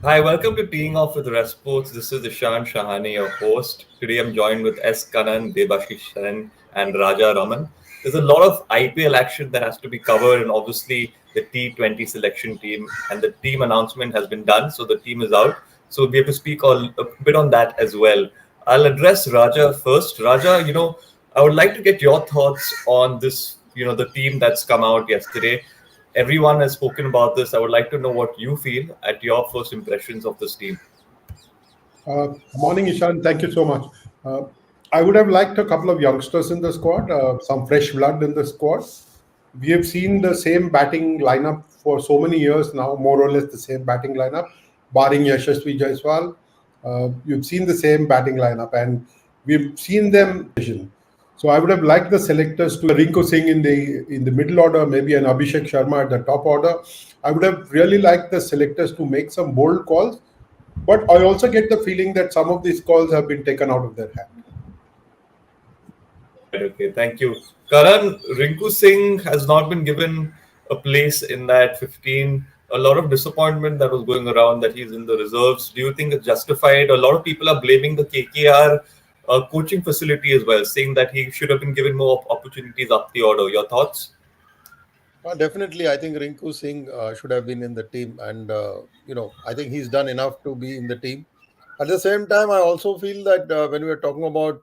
Hi, welcome to Teeing Off with RevSportz. This is Ishan Shahani, your host. Today I'm joined with S. Kanan, Debashish Sen, and Raja Raman. There's a lot of IPL action that has to be covered, and obviously the T20 selection team and the team announcement has been done, so the team is out. So we have to speak a bit on that as well. I'll address Raja first. Raja, I would like to get your thoughts on this, the team that's come out yesterday. Everyone has spoken about this. I would like to know what you feel at your first impressions of this team. Morning, Ishan. Thank you so much. Uh, I would have liked a couple of youngsters in the squad, some fresh blood in the squad. We have seen the same batting lineup for so many years now, more or less the same batting lineup, barring Yashasvi Jaiswal. You've seen the same batting lineup, and we've seen them. So I would have liked the selectors to Rinku Singh in the middle order, maybe an Abhishek Sharma at the top order. I would have really liked the selectors to make some bold calls, but I also get the feeling that some of these calls have been taken out of their hand. Okay, thank you. Karan, Rinku Singh has not been given a place in that 15. A lot of disappointment that was going around that he's in the reserves. Do you think it's justified? A lot of people are blaming the KKR coaching facility as well, saying that he should have been given more opportunities up the order. Your thoughts? Definitely, I think Rinku Singh should have been in the team, and I think he's done enough to be in the team. At the same time, I also feel that when we are talking about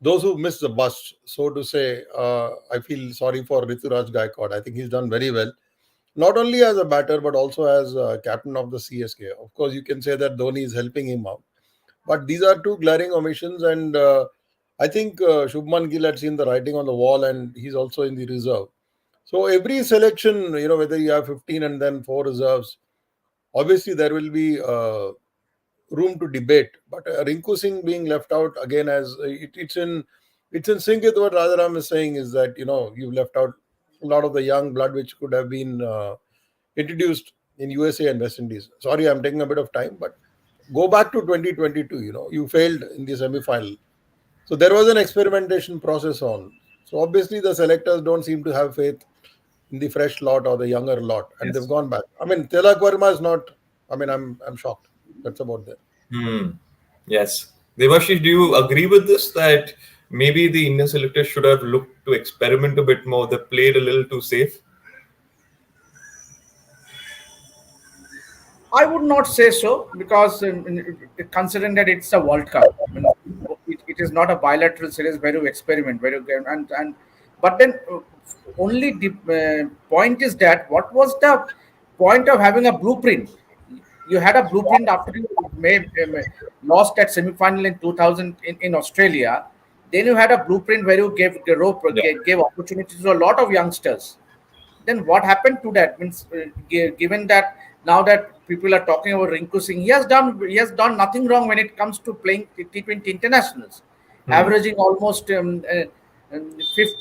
those who missed the bus, so to say, I feel sorry for Rituraj Gaikwad. I think he's done very well, not only as a batter but also as captain of the CSK. Of course, you can say that Dhoni is helping him out, but these are two glaring omissions, and I think Shubman Gill had seen the writing on the wall, and he's also in the reserve. So every selection, whether you have 15 and then four reserves, obviously there will be room to debate. But Rinku Singh being left out again, as it's in sync with what Rajaram is saying, is that you've left out a lot of the young blood which could have been introduced in USA and West Indies. Sorry, I'm taking a bit of time, but go back to 2022. You failed in the semi-final, so there was an experimentation process on. So obviously the selectors don't seem to have faith in the fresh lot or the younger lot, and they've Yes. gone back. I mean, Tilak Verma is not. I mean, I'm shocked. That's about that. Hmm. Yes. Devashish, do you agree with this that maybe the Indian selectors should have looked to experiment a bit more? They played a little too safe. I would not say so because considering that it's a World Cup, it is not a bilateral series where you experiment, where you get and but then only the point is that what was the point of having a blueprint? You had a blueprint after you lost at semi-final in 2000 in Australia. Then you had a blueprint where you Yeah. gave opportunities to a lot of youngsters. Then what happened to that? Means given that now that people are talking about Rinku Singh, he has done nothing wrong when it comes to playing T20 internationals, Hmm. averaging almost fifth,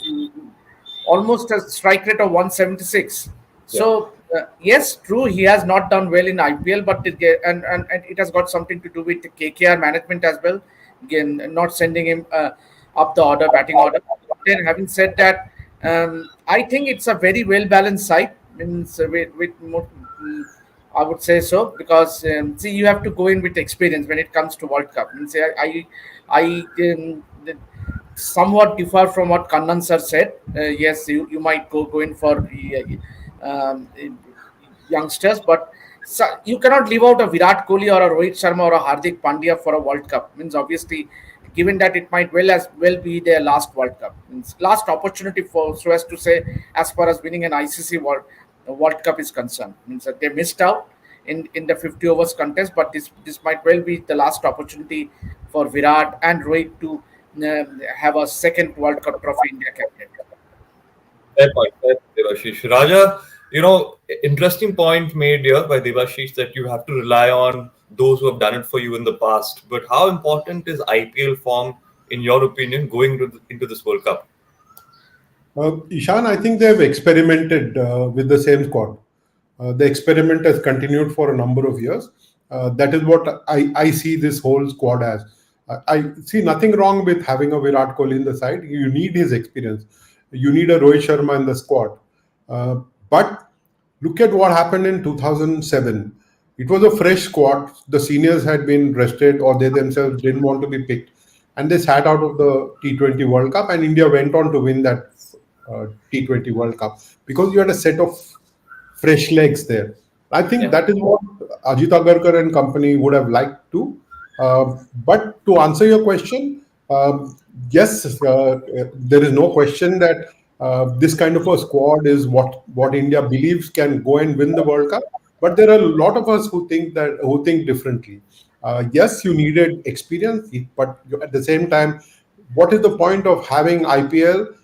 almost a strike rate of 176. Yeah. So yes, true, he has not done well in IPL, but and it has got something to do with the KKR management as well. Again, not sending him up the order, batting order. Then having said that, I think it's a very well balanced side. Means with more, I would say so because see, you have to go in with experience when it comes to World Cup. Means I somewhat differ from what Kannan sir said. Yes, you might go in for youngsters, but you cannot leave out a Virat Kohli or a Rohit Sharma or a Hardik Pandya for a World Cup. Means obviously, given that it might well be their last World Cup, means last opportunity for so as to say, as far as winning an ICC World Cup is concerned. Means that they missed out in the 50 overs contest, but this might well be the last opportunity for Virat and Rohit to have a second World Cup trophy in their cabinet. Fair point, fair point, Devashish. Raja, interesting point made here by Devashish that you have to rely on those who have done it for you in the past. But how important is IPL form, in your opinion, going into this World Cup? Ishan, I think they have experimented with the same squad. The experiment has continued for a number of years. That is what I see this whole squad as. I see nothing wrong with having a Virat Kohli in the side. You need his experience. You need a Rohit Sharma in the squad. But look at what happened in 2007. It was a fresh squad. The seniors had been rested, or they themselves didn't want to be picked, and they sat out of the T20 World Cup. And India went on to win that T20 World Cup because you had a set of fresh legs there. I think Yeah. that is what Ajit Agarkar and company would have liked to. But to answer your question, yes, there is no question that this kind of a squad is what India believes can go and win the World Cup. But there are a lot of us who think differently. Yes, you needed experience, but at the same time, what is the point of having IPL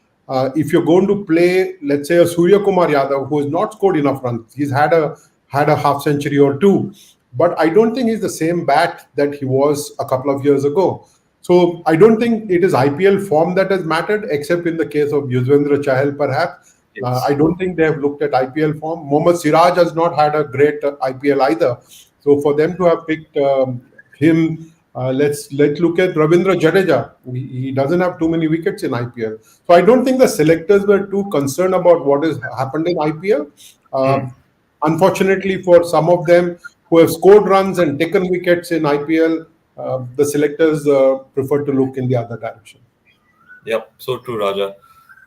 if you're going to play, let's say, a Surya Kumar Yadav who has not scored enough runs? He's had a half century or two, but I don't think he's the same bat that he was a couple of years ago. So I don't think it is IPL form that has mattered, except in the case of Yuzvendra Chahal, perhaps. Yes. I don't think they have looked at IPL form. Mohammad Siraj has not had a great IPL either. So for them to have picked him, let's look at Ravindra Jadeja. He doesn't have too many wickets in IPL. So I don't think the selectors were too concerned about what has happened in IPL. Hmm. Unfortunately, for some of them who have scored runs and taken wickets in IPL, the selectors prefer to look in the other direction. Yep, so true, Raja.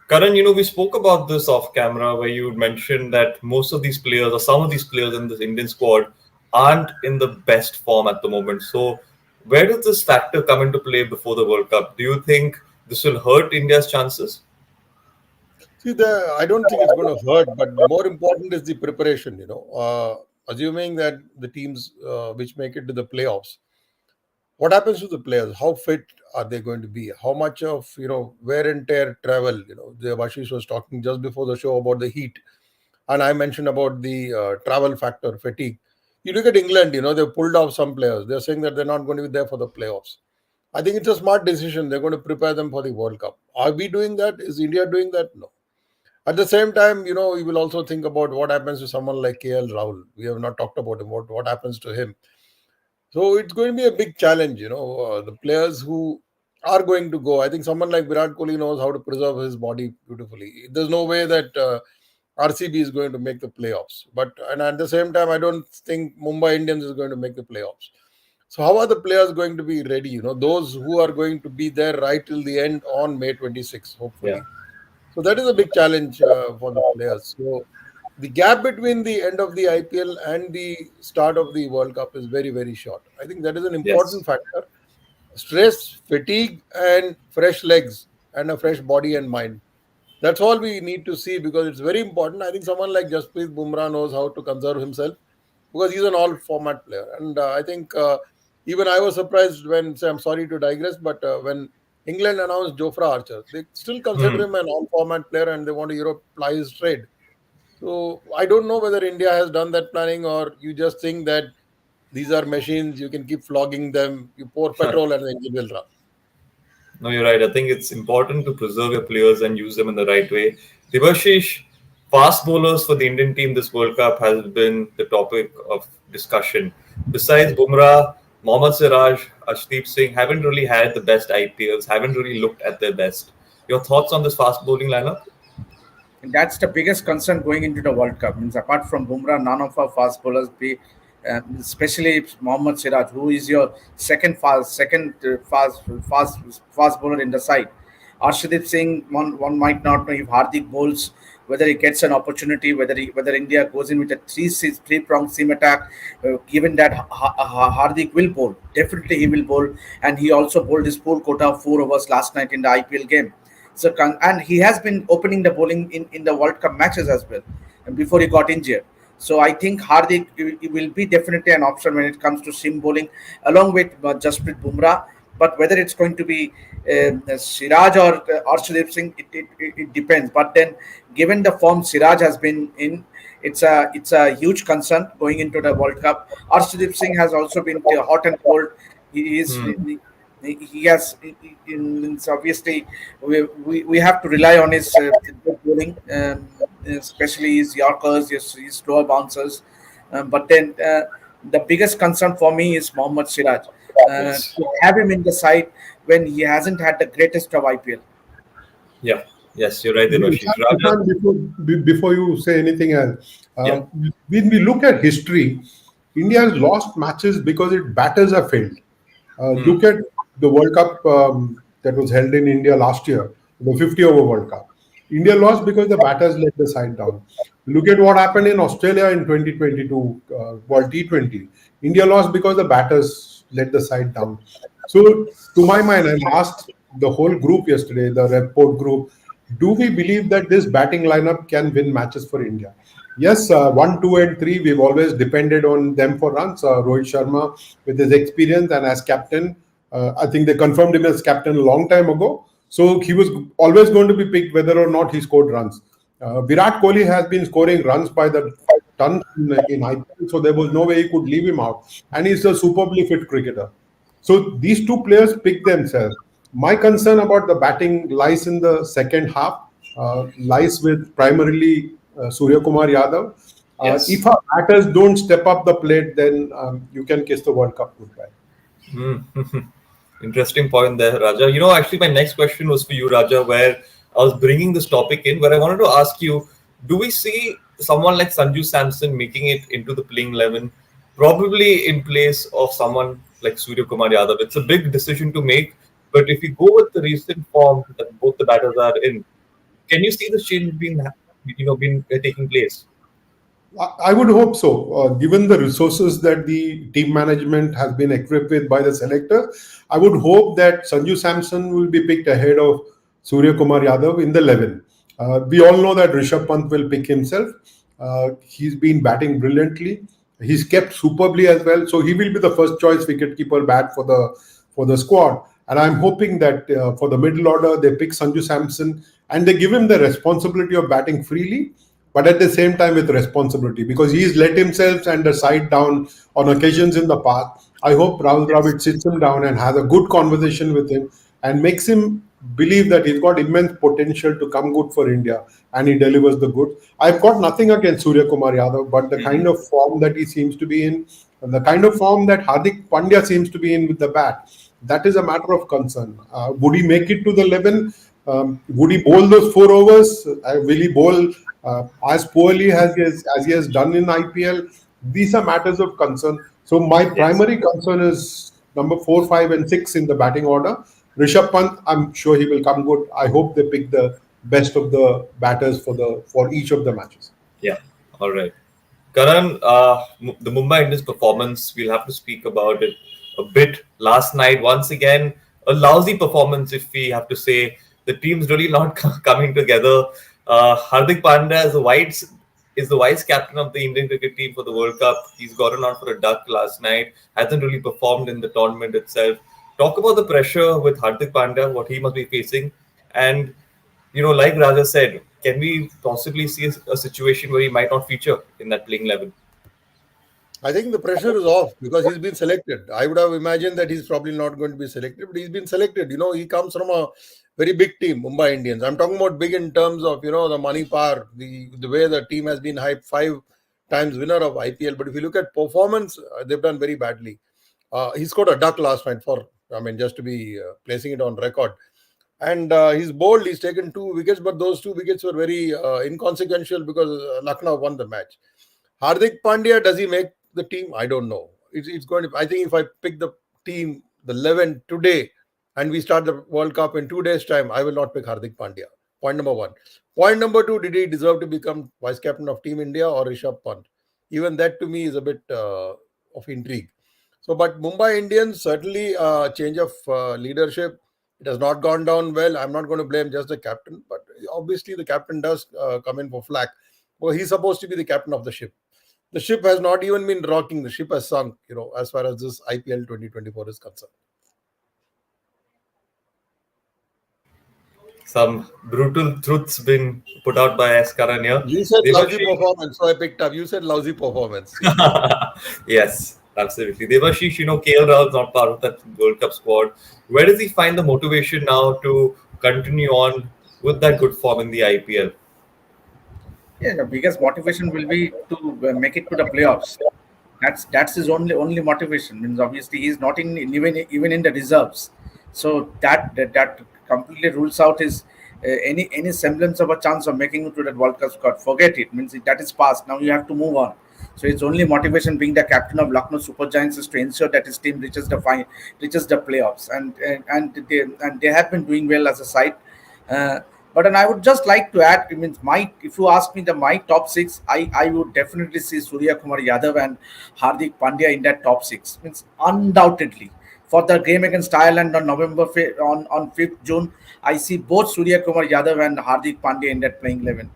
Karan, we spoke about this off camera where you mentioned that most of these players or some of these players in this Indian squad aren't in the best form at the moment. So, where does this factor come into play before the World Cup? Do you think this will hurt India's chances? See, I don't think it's going to hurt, but the more important is the preparation. Assuming that the teams which make it to the playoffs, what happens to the players? How fit are they going to be? How much of wear and tear travel? The Vashish was talking just before the show about the heat, and I mentioned about the travel factor, fatigue. You look at England. They've pulled off some players. They're saying that they're not going to be there for the playoffs. I think it's a smart decision. They're going to prepare them for the World Cup. Are we doing that? Is India doing that? No. At the same time, you will also think about what happens to someone like KL Rahul. We have not talked about him. What happens to him? So it's going to be a big challenge. The players who are going to go. I think someone like Virat Kohli knows how to preserve his body beautifully. There's no way that RCB is going to make the playoffs. And at the same time, I don't think Mumbai Indians is going to make the playoffs. So how are the players going to be ready? Those who are going to be there right till the end on May 26th, hopefully. Yeah. So that is a big challenge for the players. So the gap between the end of the IPL and the start of the World Cup is very, very short. I think that is an important factor. Stress, fatigue, and fresh legs and a fresh body and mind. That's all we need to see because it's very important. I think someone like Jasprit Bumrah knows how to conserve himself because he's an all-format player. And I think even I was surprised when, say, I'm sorry to digress, but when England announced Jofra Archer, they still consider him an all-format player and they want to ply his trade. So I don't know whether India has done that planning or you just think that these are machines, you can keep flogging them, you pour petrol and the engine will run. No, you're right. I think it's important to preserve your players and use them in the right way. Devashish, fast bowlers for the Indian team this World Cup has been the topic of discussion. Besides Bumrah, Mohammad Siraj, Arshdeep Singh haven't really had the best IPLs, haven't really looked at their best. Your thoughts on this fast bowling lineup? And that's the biggest concern going into the World Cup. Means apart from Bumrah, none of our fast bowlers especially Mohammad Siraj, who is your fast bowler in the side. Arshdeep Singh, one might not know if Hardik bowls, whether he gets an opportunity, whether India goes in with a three-pronged seam attack. Given that Hardik will bowl, definitely he will bowl, and he also bowled his full quota of 4 overs last night in the IPL game. So and he has been opening the bowling in the World Cup matches as well, and before he got injured. So I think Hardik will be definitely an option when it comes to seam bowling, along with Jasprit Bumrah. But whether it's going to be Siraj or Arshdeep Singh, it depends. But then, given the form Siraj has been in, it's a huge concern going into the World Cup. Arshdeep Singh has also been hot and cold. He is. He has. Obviously, we have to rely on his bowling, especially his Yorkers, his slower bouncers. But then the biggest concern for me is Mohammad Siraj. To have him in the side when he hasn't had the greatest of IPL. Yeah. Yes, you're right, Devashish. Before you say anything else, when we look at history, India has lost matches because its batters have failed. Look at the World Cup that was held in India last year, the 50 over World Cup. India lost because the batters let the side down. Look at what happened in Australia in 2022 World T20. India lost because the batters let the side down. So, to my mind, I've asked the whole group yesterday, the RevSportz group, do we believe that this batting lineup can win matches for India? Yes, 1, 2, and 3, we've always depended on them for runs. Rohit Sharma, with his experience and as captain, I think they confirmed him as captain a long time ago. So he was always going to be picked whether or not he scored runs. Virat Kohli has been scoring runs by the ton in IPL, so there was no way he could leave him out. And he's a superbly fit cricketer. So these two players pick themselves. My concern about the batting lies in the second half, lies with primarily Surya Kumar Yadav. Yes. If our batters don't step up the plate, then you can kiss the World Cup goodbye. Interesting point there, Raja. Actually, my next question was for you, Raja, where I was bringing this topic in, where I wanted to ask you, do we see someone like Sanju Samson making it into the playing 11, probably in place of someone like Surya Kumar Yadav? It's a big decision to make, but if you go with the recent form that both the batters are in, can you see the change being taking place? I would hope so. Given the resources that the team management has been equipped with by the selector, I would hope that Sanju Samson will be picked ahead of Surya Kumar Yadav in the 11. We all know that Rishabh Pant will pick himself. He's been batting brilliantly. He's kept superbly as well, so he will be the first choice wicketkeeper bat for the squad. And I'm hoping that for the middle order, they pick Sanju Samson and they give him the responsibility of batting freely, but at the same time with responsibility, because he's let himself and the side down on occasions in the past. I hope Rahul Dravid sits him down and has a good conversation with him and makes him believe that he's got immense potential to come good for India, and he delivers the goods. I've got nothing against Surya Kumar Yadav, but the kind of form that he seems to be in, and the kind of form that Hardik Pandya seems to be in with the bat, that is a matter of concern. Would he make it to the 11? Would he bowl those 4 overs? Will he bowl as poorly as he has done in IPL? These are matters of concern. So my primary concern is number 4, 5, and 6 in the batting order. Rishabh Pant, I'm sure he will come good. I hope they pick the best of the batters for each of the matches. Yeah, all right. Karan, the Mumbai Indians performance, we'll have to speak about it a bit. Last night, once again, a lousy performance, if we have to say. The team's really not coming together. Hardik Pandya is the vice captain of the Indian cricket team for the World Cup. He's gotten out for a duck last night. Hasn't really performed in the tournament itself. Talk about the pressure with Hardik Pandya, what he must be facing. And, like Raja said, can we possibly see a situation where he might not feature in that playing 11? I think the pressure is off because he's been selected. I would have imagined that he's probably not going to be selected, but he's been selected. He comes from a very big team, Mumbai Indians. I'm talking about big in terms of, the money power, the way the team has been hyped, 5 times winner of IPL. But if you look at performance, they've done very badly. He scored a duck last night just to be placing it on record. And he's bowled, he's taken 2 wickets, but those 2 wickets were very inconsequential because Lucknow won the match. Hardik Pandya, does he make the team? I don't know. It's going to. I think if I pick the team, the 11 today, and we start the World Cup in 2 days' time, I will not pick Hardik Pandya. Point number 1. Point number 2, did he deserve to become vice captain of Team India or Rishabh Pant? Even that to me is a bit of intrigue. So, but Mumbai Indians, certainly change of leadership. It has not gone down well. I'm not going to blame just the captain, but obviously the captain does come in for flack. Well, he's supposed to be the captain of the ship. The ship has not even been rocking. The ship has sunk, as far as this IPL 2024 is concerned. Some brutal truths been put out by S. Karan here. You said lousy performance, so I picked up. You said lousy performance. Yes, absolutely. Devashish, KL Rahul's not part of that World Cup squad. Where does he find the motivation now to continue on with that good form in the IPL? Yeah, the biggest motivation will be to make it to the playoffs. That's his only motivation. Means obviously he's not even in the reserves, so that completely rules out his any semblance of a chance of making it to that World Cup squad. Forget it. Means that is past. Now you have to move on. So his only motivation, being the captain of Lucknow Super Giants, is to ensure that his team reaches the playoffs, and they have been doing well as a side. Uh, but and I would just like to add, if you ask me my top six, I would definitely see Surya Kumar Yadav and Hardik Pandya in that top six. Means undoubtedly for the game against Ireland on on 5th June, I see both Surya Kumar Yadav and Hardik Pandya in that playing 11.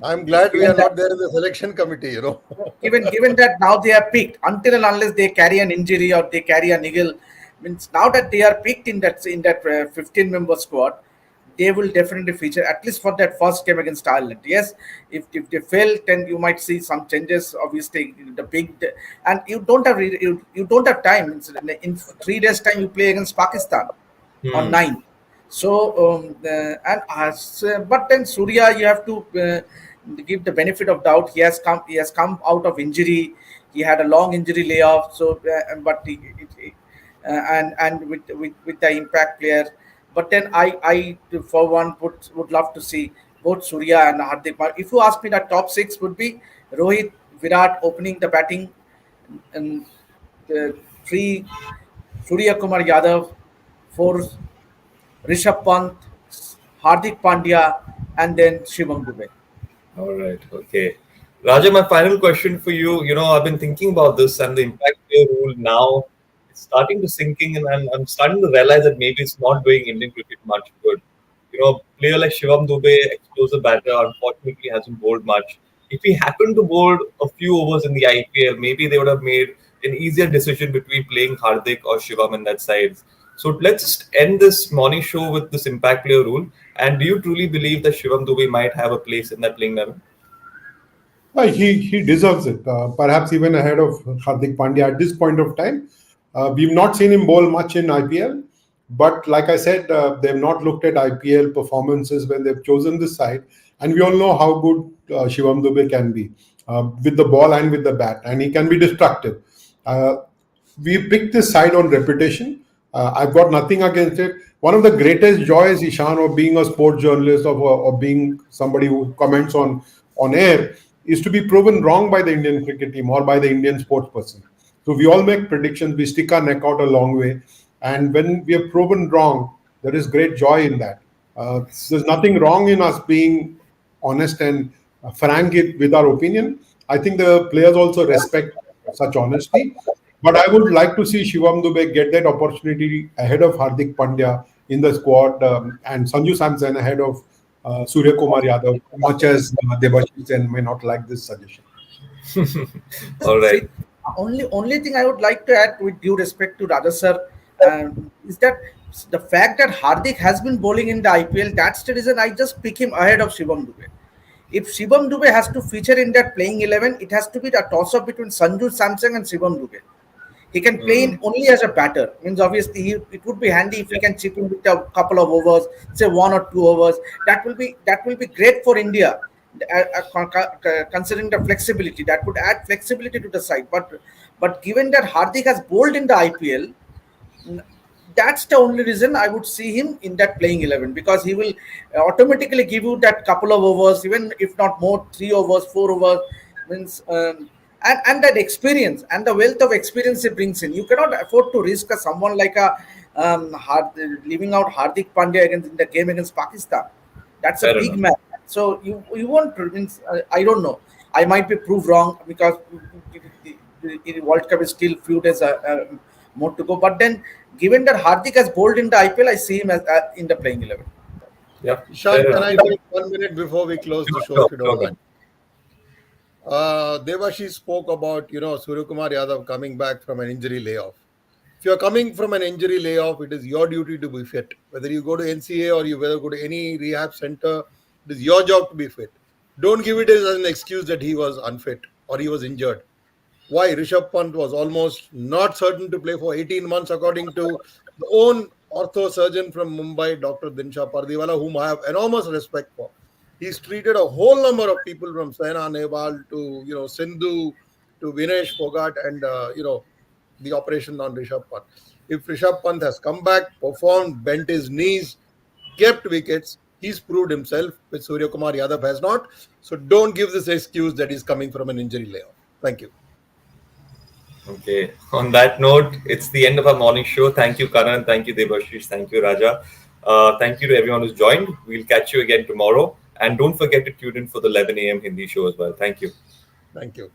I'm glad we Given are not there in the selection committee, you know. given that now they are picked, until and unless they carry an injury or they carry a niggle, means now that they are picked in that 15-member squad, they will definitely feature at least for that first game against Ireland. Yes, if they fail, then you might see some changes. Obviously, and you don't have time. In 3 days' time, you play against Pakistan on 9. So but then Surya, you have to give the benefit of doubt. He has come out of injury. He had a long injury layoff. So but and with the impact player. But then I for one would love to see both Surya and Hardik. If you ask me, the top six would be Rohit, Virat opening the batting, and three Surya Kumar Yadav, four Rishabh Pant, Hardik Pandya, and then Shivam Dube. All right. Okay. Raja, my final question for you. I've been thinking about this and the impact player rule now. It's starting to sink in, and I'm starting to realize that maybe it's not doing Indian cricket much good. Player like Shivam Dube, explosive batter, unfortunately hasn't bowled much. If he happened to bowl a few overs in the IPL, maybe they would have made an easier decision between playing Hardik or Shivam in that side. So let's just end this morning show with this impact player rule. And do you truly believe that Shivam Dube might have a place in that playing 11? He deserves it, perhaps even ahead of Hardik Pandya at this point of time. We've not seen him bowl much in IPL, but like I said, they've not looked at IPL performances when they've chosen this side, and we all know how good Shivam Dube can be with the ball and with the bat, and he can be destructive. We picked this side on reputation. I've got nothing against it. One of the greatest joys, Ishan, of being a sports journalist, of being somebody who comments on air, is to be proven wrong by the Indian cricket team or by the Indian sports person. So we all make predictions, we stick our neck out a long way. And when we are proven wrong, there is great joy in that. There's nothing wrong in us being honest and frank with our opinion. I think the players also respect such honesty. But I would like to see Shivam Dube get that opportunity ahead of Hardik Pandya in the squad, and Sanju Samson ahead of Surya Kumar Yadav, much as Debashish Sen may not like this suggestion. All right. Only thing I would like to add, with due respect to Raja sir, is that the fact that Hardik has been bowling in the IPL, that's the reason I just pick him ahead of Shivam Dube. If Shivam Dube has to feature in that playing 11, it has to be a toss-up between Sanju Samson and Shivam Dube. He can play in only as a batter. Means obviously it would be handy if we can chip in with a couple of overs, say 1 or 2 overs. That will be great for India, considering the flexibility. That would add flexibility to the side. But given that Hardik has bowled in the IPL, that's the only reason I would see him in that playing 11, because he will automatically give you that couple of overs, even if not more, 3 overs, 4 overs. Means. And that experience and the wealth of experience he brings in, you cannot afford to risk someone like leaving out Hardik Pandya in the game against Pakistan. That's a big match. So you won't. I don't know. I might be proved wrong, because the World Cup is still few days more to go. But then, given that Hardik has bowled in the IPL, I see him as in the playing 11. Yeah. Sean, can I take 1 minute before we close the show, if you don't mind? Debashish spoke about, Surya Kumar Yadav coming back from an injury layoff. If you're coming from an injury layoff, it is your duty to be fit. Whether you go to NCA or you whether go to any rehab center, it is your job to be fit. Don't give it as an excuse that he was unfit or he was injured. Why? Rishabh Pant was almost not certain to play for 18 months, according to the own ortho surgeon from Mumbai, Dr. Dinsha Pardiwala, whom I have enormous respect for. He's treated a whole number of people, from Saina Nehwal to Sindhu to Vinesh Fogart and the operation on Rishabh Pant. If Rishabh Pant has come back, performed, bent his knees, kept wickets, he's proved himself, which Surya Kumar Yadav has not. So don't give this excuse that he's coming from an injury layoff. Thank you. Okay. On that note, it's the end of our morning show. Thank you, Karan. Thank you, Debashish. Thank you, Raja. Thank you to everyone who's joined. We'll catch you again tomorrow. And don't forget to tune in for the 11 a.m. Hindi show as well. Thank you. Thank you.